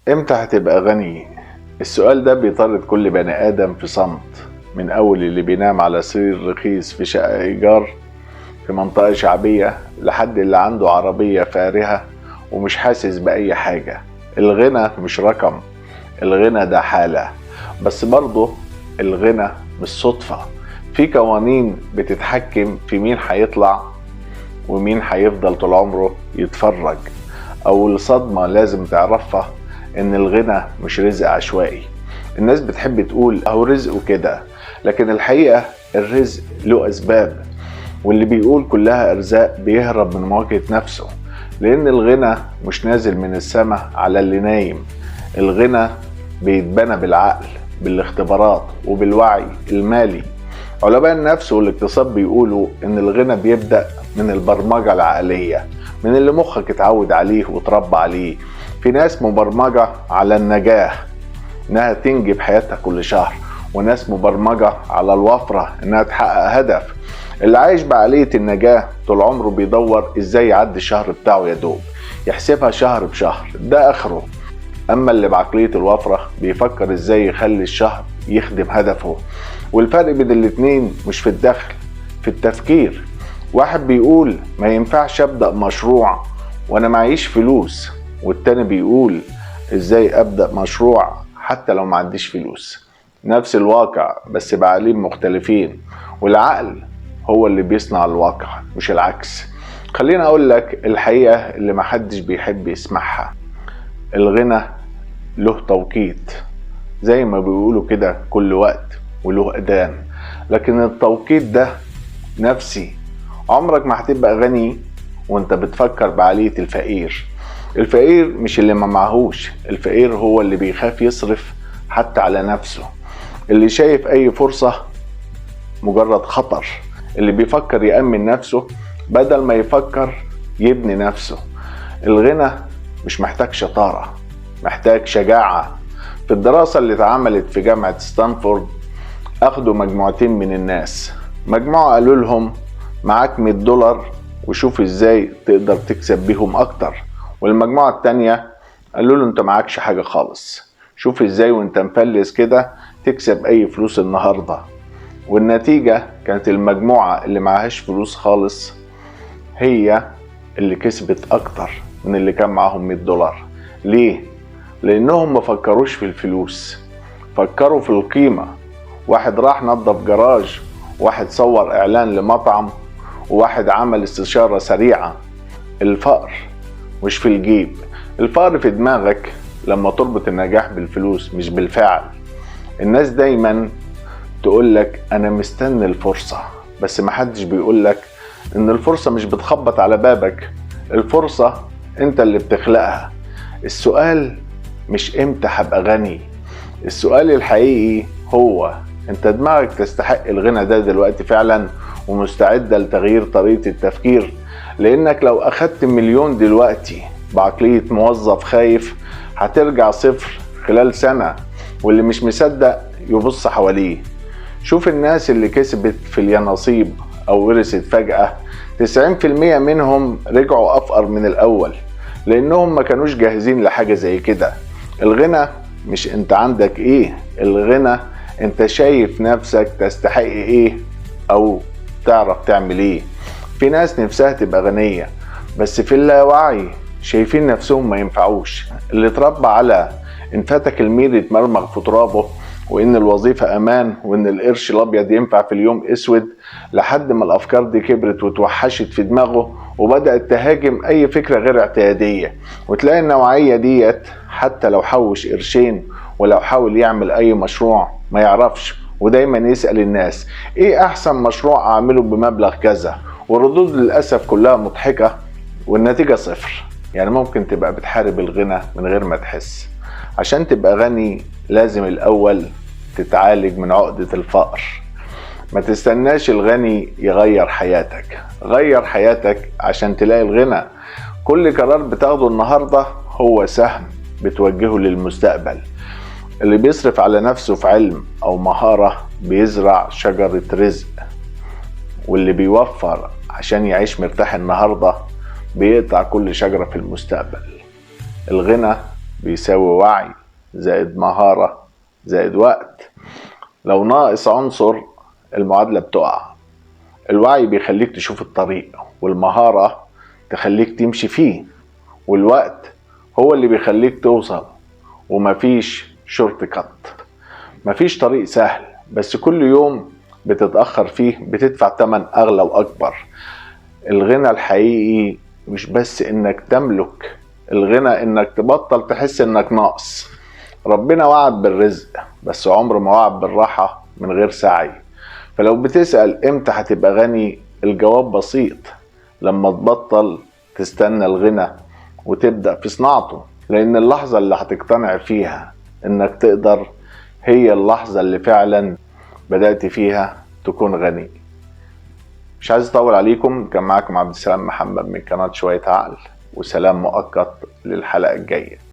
امتى هتبقى غني؟ السؤال ده بيطارد كل بني ادم في صمت، من اول اللي بينام على سرير رخيص في شقة ايجار في منطقة شعبية لحد اللي عنده عربية فارهة ومش حاسس بأي حاجة. الغنى مش رقم، الغنى ده حالة. بس برضه الغنى مش صدفة، في قوانين بتتحكم في مين هيطلع ومين هيفضل طول عمره يتفرج. أول صدمة لازم تعرفها إن الغنى مش رزق عشوائي. الناس بتحب تقول أهو رزقه كده، لكن الحقيقة الرزق له أسباب، واللي بيقول كلها أرزاق بيهرب من مواجهة نفسه. لأن الغنى مش نازل من السماء على اللي نايم، الغنى بيتبنى بالعقل، بالاختبارات وبالوعي المالي. علماء النفس والاقتصاد بيقولوا إن الغنى بيبدأ من البرمجة العقلية، من اللي مخك اتعود عليه وتربى عليه. في ناس مبرمجة على النجاح، إنها تنجب حياتها كل شهر، وناس مبرمجة على الوفرة، إنها تحقق هدف. اللي عايش بعقلية النجاة طول عمره بيدور إزاي يعدي الشهر بتاعه يدوب، يحسبها شهر بشهر، ده آخره. أما اللي بعقلية الوفرة بيفكر إزاي يخلي الشهر يخدم هدفه. والفرق بين الاتنين مش في الدخل، في التفكير. واحد بيقول ما ينفعش أبدأ مشروع وأنا معيش فلوس، والتاني بيقول إزاي أبدأ مشروع حتى لو ما عنديش فلوس. نفس الواقع بس بعقلين مختلفين، والعقل هو اللي بيصنع الواقع مش العكس. خليني أقول لك الحقيقة اللي محدش بيحب يسمعها. الغنى له توقيت، زي ما بيقولوا كده كل وقت وله أذان، لكن التوقيت ده نفسي. عمرك ما هتبقى غني وانت بتفكر بعقلية الفقير. الفقير مش اللي ما معهوش، الفقير هو اللي بيخاف يصرف حتى على نفسه، اللي شايف اي فرصة مجرد خطر، اللي بيفكر يأمن نفسه بدل ما يفكر يبني نفسه. الغنى مش محتاج شطارة، محتاج شجاعة. في الدراسة اللي اتعملت في جامعة ستانفورد اخدوا مجموعتين من الناس. مجموعة قالوا لهم معاك $100 وشوف ازاي تقدر تكسب بيهم اكتر، والمجموعة التانية قالوا له انت معاكش حاجة خالص، شوف ازاي وانت مفلس كده تكسب اي فلوس النهاردة. والنتيجة كانت المجموعة اللي معهاش فلوس خالص هي اللي كسبت اكتر من اللي كان معاهم $100. ليه؟ لانهم ما فكروش في الفلوس، فكروا في القيمة. واحد راح نظف جراج، واحد صور اعلان لمطعم، وواحد عمل استشارة سريعة. الفقر مش في الجيب، الفقر في دماغك لما تربط النجاح بالفلوس مش بالفعل. الناس دايما تقولك انا مستني الفرصة، بس محدش بيقولك ان الفرصة مش بتخبط على بابك، الفرصة انت اللي بتخلقها. السؤال مش امتى هبقى غني، السؤال الحقيقي هو انت دماغك تستحق الغنى ده دلوقتي فعلا ومستعدة لتغيير طريقة التفكير. لانك لو اخدت $1,000,000 دلوقتي بعقلية موظف خايف هترجع صفر خلال سنة. واللي مش مصدق يبص حواليه، شوف الناس اللي كسبت في اليانصيب او ورثت فجأة، 90% منهم رجعوا افقر من الاول لانهم ما كانوش جاهزين لحاجة زي كده. الغنى مش انت عندك ايه، الغنى انت شايف نفسك تستحق ايه او تعرف تعمل ايه. في ناس نفسها تبقى غنية بس في اللاوعي شايفين نفسهم ما ينفعوش. اللي اتربى على ان فاتك الميل يتمرمغ في ترابه، وان الوظيفة امان، وان القرش الابيض ينفع في اليوم اسود، لحد ما الافكار دي كبرت وتوحشت في دماغه وبدأت تهاجم اي فكرة غير اعتيادية. وتلاقي النوعية ديت حتى لو حوش قرشين ولو حاول يعمل اي مشروع ما يعرفش، ودايما يسأل الناس ايه احسن مشروع اعمله بمبلغ كذا، والردود للأسف كلها مضحكة والنتيجة صفر. يعني ممكن تبقى بتحارب الغنى من غير ما تحس. عشان تبقى غني لازم الأول تتعالج من عقدة الفقر. ما تستناش الغني يغير حياتك، غير حياتك عشان تلاقي الغنى. كل قرار بتاخده النهاردة هو سهم بتوجهه للمستقبل. اللي بيصرف على نفسه في علم أو مهارة بيزرع شجرة رزق، واللي بيوفر عشان يعيش مرتاح النهاردة بيقطع كل شجرة في المستقبل. الغنى بيساوي وعي زائد مهارة زائد وقت. لو ناقص عنصر المعادلة بتقع. الوعي بيخليك تشوف الطريق، والمهارة تخليك تمشي فيه، والوقت هو اللي بيخليك توصل. ومفيش شورت كات، مفيش طريق سهل، بس كل يوم بتتأخر فيه بتدفع تمن أغلى وأكبر. الغنى الحقيقي مش بس إنك تملك، الغنى إنك تبطل تحس إنك ناقص. ربنا وعد بالرزق، بس عمر ما وعد بالراحة من غير سعي. فلو بتسأل إمتى هتبقى غني، الجواب بسيط: لما تبطل تستنى الغنى وتبدأ في صناعته. لأن اللحظة اللي هتقتنع فيها إنك تقدر هي اللحظة اللي فعلا بدأت فيها تكون غني. مش عايز اطول عليكم، كان معاكم عبد السلام محمد من قناة شوية عقل، وسلام مؤقت للحلقة الجاية.